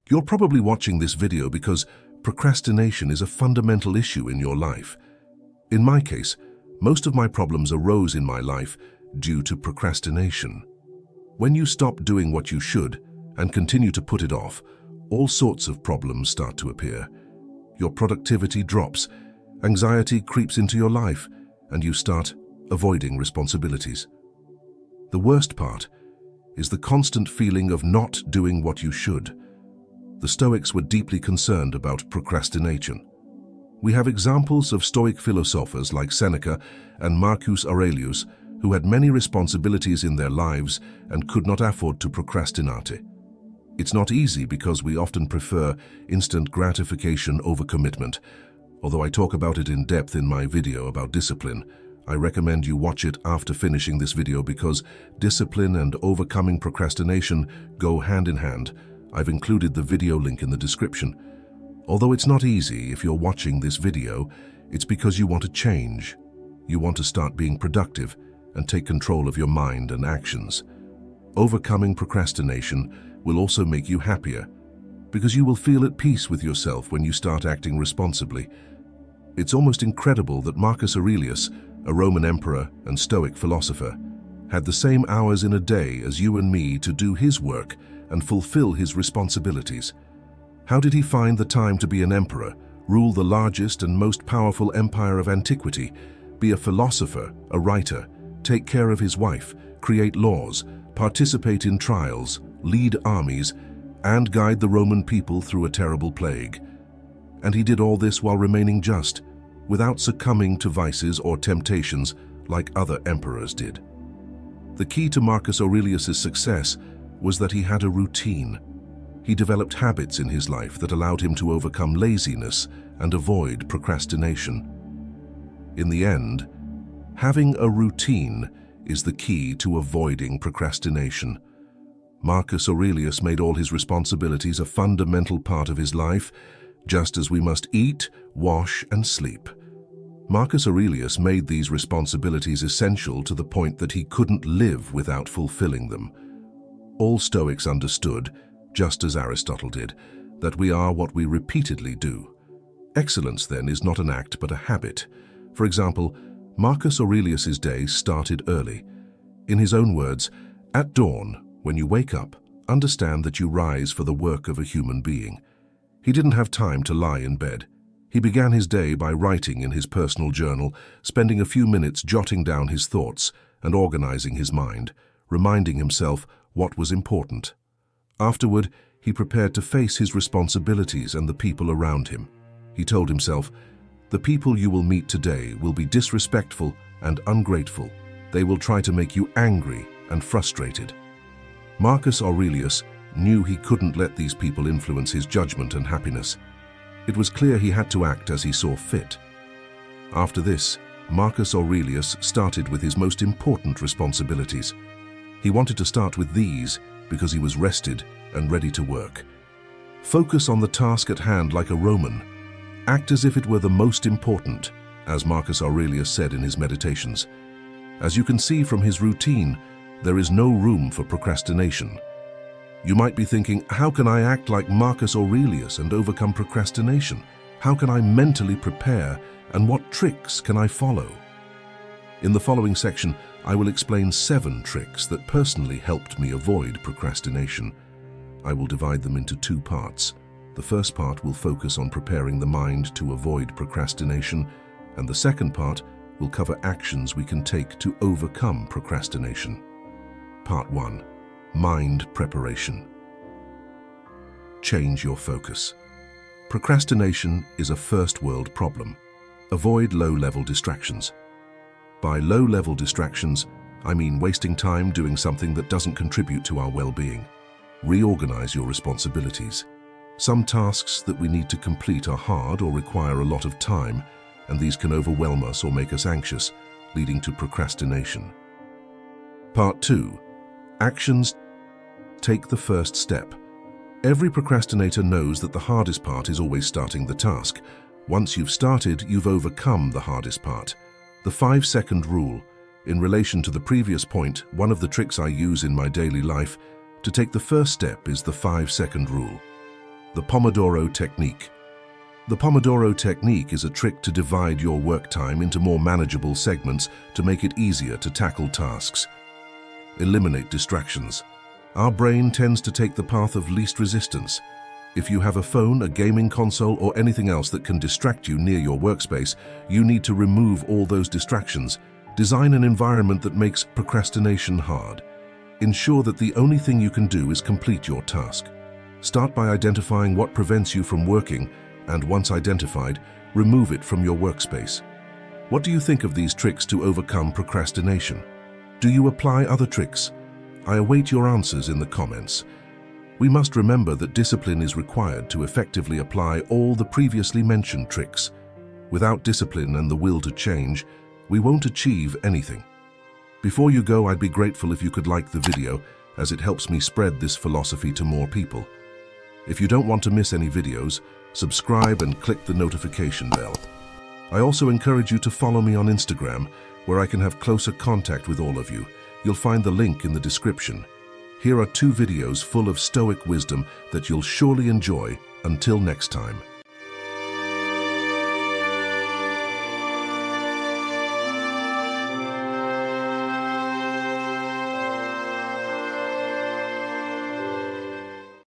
You're probably watching this video because procrastination is a fundamental issue in your life. In my case, most of my problems arose in my life due to procrastination. When you stop doing what you should and continue to put it off, all sorts of problems start to appear. Your productivity drops, anxiety creeps into your life, and you start avoiding responsibilities. The worst part is the constant feeling of not doing what you should. The Stoics were deeply concerned about procrastination. We have examples of Stoic philosophers like Seneca and Marcus Aurelius who had many responsibilities in their lives and could not afford to procrastinate. It's not easy because we often prefer instant gratification over commitment. Although I talk about it in depth in my video about discipline, I recommend you watch it after finishing this video because discipline and overcoming procrastination go hand in hand. I've included the video link in the description. Although it's not easy if you're watching this video, it's because you want to change. You want to start being productive and take control of your mind and actions. Overcoming procrastination will also make you happier because you will feel at peace with yourself when you start acting responsibly. It's almost incredible that Marcus Aurelius, a Roman emperor and Stoic philosopher, had the same hours in a day as you and me to do his work and fulfill his responsibilities. How did he find the time to be an emperor, rule the largest and most powerful empire of antiquity, be a philosopher, a writer, take care of his wife, create laws, participate in trials, lead armies, and guide the Roman people through a terrible plague? And he did all this while remaining just, without succumbing to vices or temptations like other emperors did. The key to Marcus Aurelius' success was that he had a routine. He developed habits in his life that allowed him to overcome laziness and avoid procrastination. In the end, having a routine is the key to avoiding procrastination. Marcus Aurelius made all his responsibilities a fundamental part of his life, just as we must eat, wash, and sleep. Marcus Aurelius made these responsibilities essential to the point that he couldn't live without fulfilling them. All Stoics understood, just as Aristotle did, that we are what we repeatedly do. Excellence, then, is not an act but a habit. For example, Marcus Aurelius's day started early. In his own words, "At dawn, when you wake up, understand that you rise for the work of a human being." He didn't have time to lie in bed. He began his day by writing in his personal journal, spending a few minutes jotting down his thoughts and organizing his mind, reminding himself what was important. Afterward, he prepared to face his responsibilities and the people around him. He told himself, "The people you will meet today will be disrespectful and ungrateful. They will try to make you angry and frustrated." Marcus Aurelius knew he couldn't let these people influence his judgment and happiness. It was clear he had to act as he saw fit. After this, Marcus Aurelius started with his most important responsibilities. He wanted to start with these because he was rested and ready to work. Focus on the task at hand like a Roman. Act as if it were the most important, as Marcus Aurelius said in his meditations. As you can see from his routine, there is no room for procrastination. You might be thinking, how can I act like Marcus Aurelius and overcome procrastination? How can I mentally prepare, and what tricks can I follow? In the following section, I will explain 7 tricks that personally helped me avoid procrastination. I will divide them into 2 parts. The first part will focus on preparing the mind to avoid procrastination, and the second part will cover actions we can take to overcome procrastination. Part 1. Mind preparation. Change your focus. Procrastination is a first-world problem. Avoid low-level distractions. By low-level distractions, I mean wasting time doing something that doesn't contribute to our well-being. Reorganize your responsibilities. Some tasks that we need to complete are hard or require a lot of time, and these can overwhelm us or make us anxious, leading to procrastination. Part 2. Actions. Take the first step. Every procrastinator knows that the hardest part is always starting the task. Once you've started, you've overcome the hardest part. The 5-second rule. In relation to the previous point, one of the tricks I use in my daily life to take the first step is the 5-second rule. The Pomodoro Technique. The Pomodoro Technique is a trick to divide your work time into more manageable segments to make it easier to tackle tasks. Eliminate distractions. Our brain tends to take the path of least resistance. If you have a phone, a gaming console, or anything else that can distract you near your workspace, you need to remove all those distractions. Design an environment that makes procrastination hard. Ensure that the only thing you can do is complete your task. Start by identifying what prevents you from working, and once identified, remove it from your workspace. What do you think of these tricks to overcome procrastination? Do you apply other tricks? I await your answers in the comments. We must remember that discipline is required to effectively apply all the previously mentioned tricks. Without discipline and the will to change, we won't achieve anything. Before you go, I'd be grateful if you could like the video, as it helps me spread this philosophy to more people. If you don't want to miss any videos, subscribe and click the notification bell. I also encourage you to follow me on Instagram, where I can have closer contact with all of you. You'll find the link in the description. Here are 2 videos full of Stoic wisdom that you'll surely enjoy. Until next time.